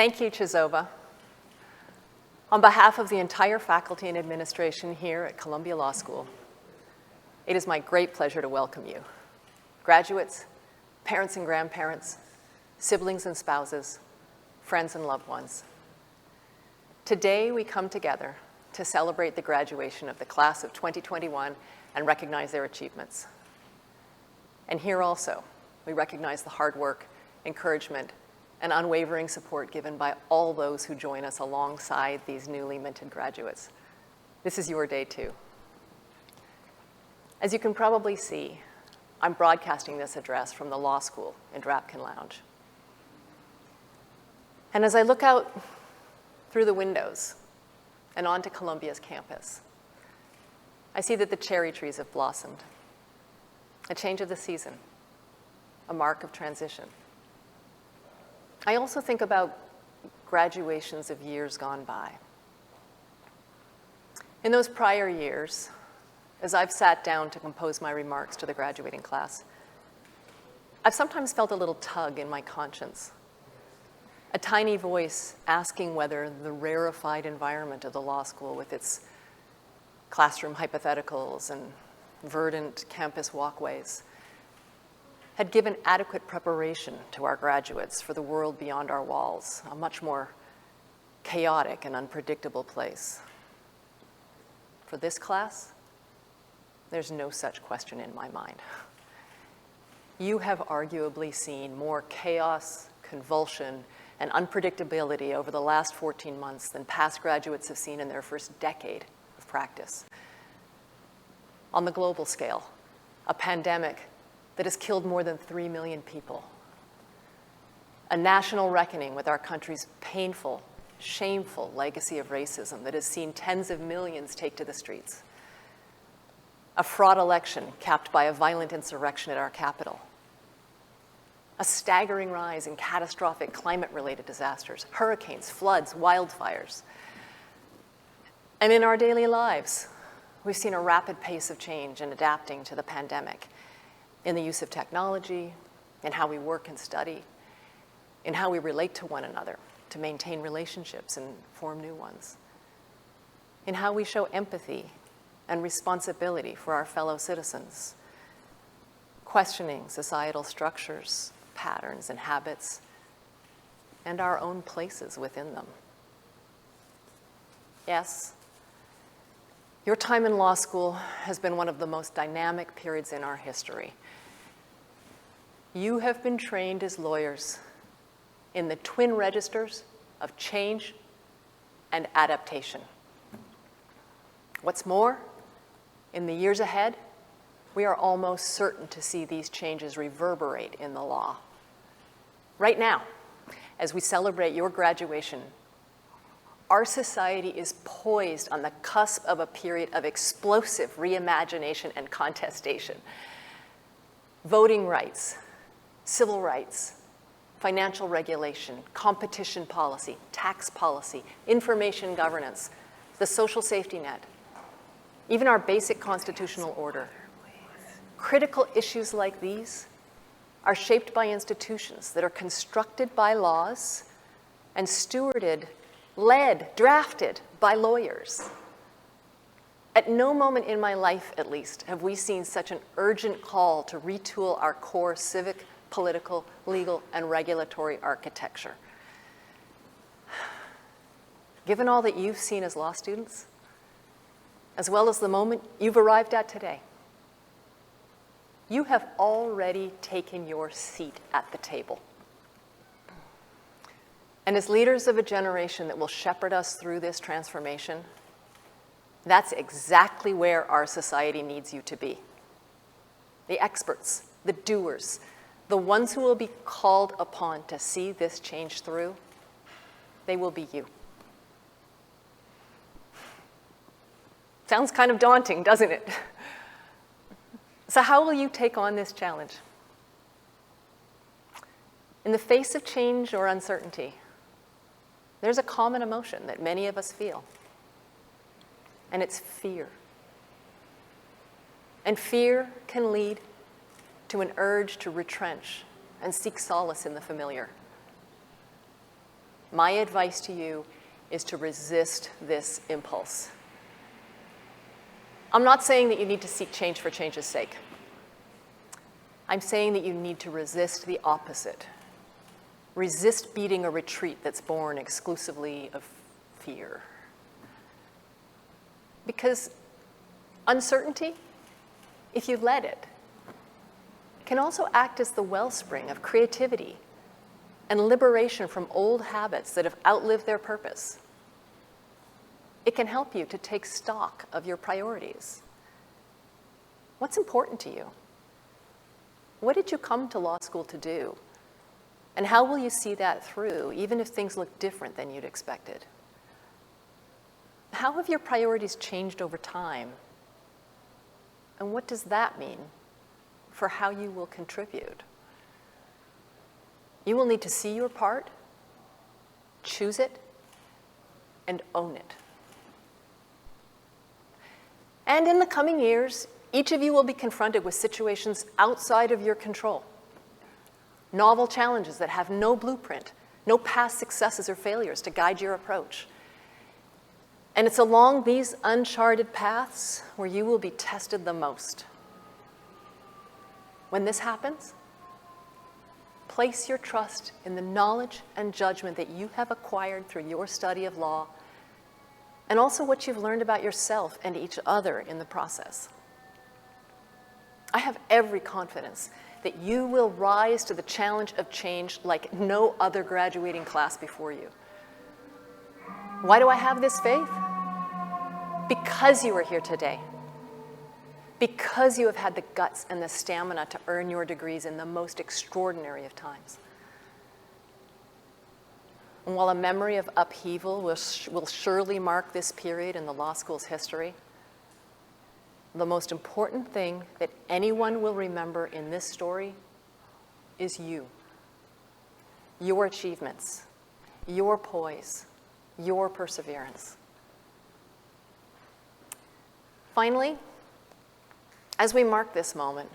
Thank you, Chizova. On behalf of the entire faculty and administration here at Columbia Law School, it is my great pleasure to welcome you, graduates, parents and grandparents, siblings and spouses, friends and loved ones. Today, we come together to celebrate the graduation of the class of 2021 and recognize their achievements. And here also, we recognize the hard work, encouragement, and unwavering support given by all those who join us alongside these newly minted graduates. This is your day too. As you can probably see, I'm broadcasting this address from the law school in Drapkin Lounge. And as I look out through the windows and onto Columbia's campus, I see that the cherry trees have blossomed, a change of the season, a mark of transition. I also think about graduations of years gone by. In those prior years, as I've sat down to compose my remarks to the graduating class, I've sometimes felt a little tug in my conscience, a tiny voice asking whether the rarefied environment of the law school with its classroom hypotheticals and verdant campus walkways had given adequate preparation to our graduates for the world beyond our walls, a much more chaotic and unpredictable place. For this class, there's no such question in my mind. You have arguably seen more chaos, convulsion, and unpredictability over the last 14 months than past graduates have seen in their first decade of practice. On the global scale, a pandemic that has killed more than 3 million people. A national reckoning with our country's painful, shameful legacy of racism that has seen tens of millions take to the streets. A fraud election capped by a violent insurrection at our Capitol. A staggering rise in catastrophic climate-related disasters, hurricanes, floods, wildfires. And in our daily lives, we've seen a rapid pace of change in adapting to the pandemic, in the use of technology, in how we work and study, in how we relate to one another to maintain relationships and form new ones, in how we show empathy and responsibility for our fellow citizens, questioning societal structures, patterns, and habits, and our own places within them. Yes, your time in law school has been one of the most dynamic periods in our history. You have been trained as lawyers in the twin registers of change and adaptation. What's more, in the years ahead, we are almost certain to see these changes reverberate in the law. Right now, as we celebrate your graduation, our society is poised on the cusp of a period of explosive reimagination and contestation. Voting rights, civil rights, financial regulation, competition policy, tax policy, information governance, the social safety net, even our basic constitutional order. Critical issues like these are shaped by institutions that are constructed by laws and stewarded, led, drafted by lawyers. At no moment in my life, at least, have we seen such an urgent call to retool our core civic, political, legal, and regulatory architecture. Given all that you've seen as law students, as well as the moment you've arrived at today, you have already taken your seat at the table. And as leaders of a generation that will shepherd us through this transformation, that's exactly where our society needs you to be. The experts, the doers, the ones who will be called upon to see this change through, they will be you. Sounds kind of daunting, doesn't it? So how will you take on this challenge? In the face of change or uncertainty, there's a common emotion that many of us feel, and it's fear. And fear can lead to an urge to retrench and seek solace in the familiar. My advice to you is to resist this impulse. I'm not saying that you need to seek change for change's sake. I'm saying that you need to resist the opposite. Resist beating a retreat that's born exclusively of fear. Because uncertainty, if you let it, can also act as the wellspring of creativity and liberation from old habits that have outlived their purpose. It can help you to take stock of your priorities. What's important to you? What did you come to law school to do? And how will you see that through, even if things look different than you'd expected? How have your priorities changed over time? And what does that mean for how you will contribute? You will need to see your part, choose it, and own it. And in the coming years, each of you will be confronted with situations outside of your control. Novel challenges that have no blueprint, no past successes or failures to guide your approach. And it's along these uncharted paths where you will be tested the most. When this happens, place your trust in the knowledge and judgment that you have acquired through your study of law, and also what you've learned about yourself and each other in the process. I have every confidence that you will rise to the challenge of change like no other graduating class before you. Why do I have this faith? Because you are here today. Because you have had the guts and the stamina to earn your degrees in the most extraordinary of times. And while a memory of upheaval will surely mark this period in the law school's history, the most important thing that anyone will remember in this story is you. Your achievements, your poise, your perseverance. Finally, as we mark this moment,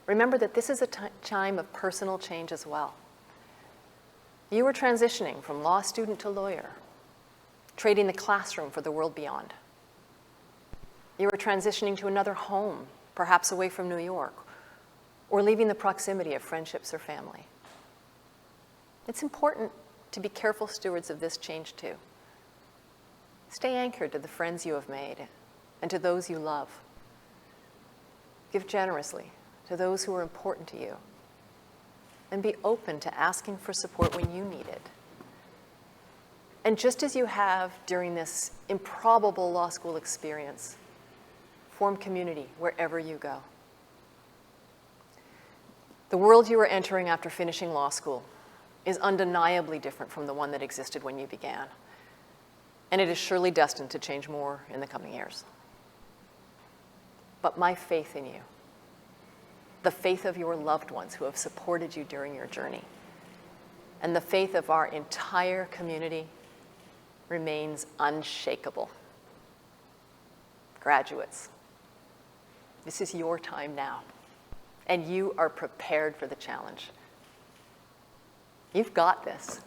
remember that this is a time of personal change as well. You are transitioning from law student to lawyer, trading the classroom for the world beyond. You are transitioning to another home, perhaps away from New York, or leaving the proximity of friendships or family. It's important to be careful stewards of this change too. Stay anchored to the friends you have made and to those you love. Give generously to those who are important to you, and be open to asking for support when you need it. And just as you have during this improbable law school experience, form community wherever you go. The world you are entering after finishing law school is undeniably different from the one that existed when you began, and it is surely destined to change more in the coming years. But my faith in you, the faith of your loved ones who have supported you during your journey, and the faith of our entire community remains unshakable. Graduates, this is your time now, and you are prepared for the challenge. You've got this.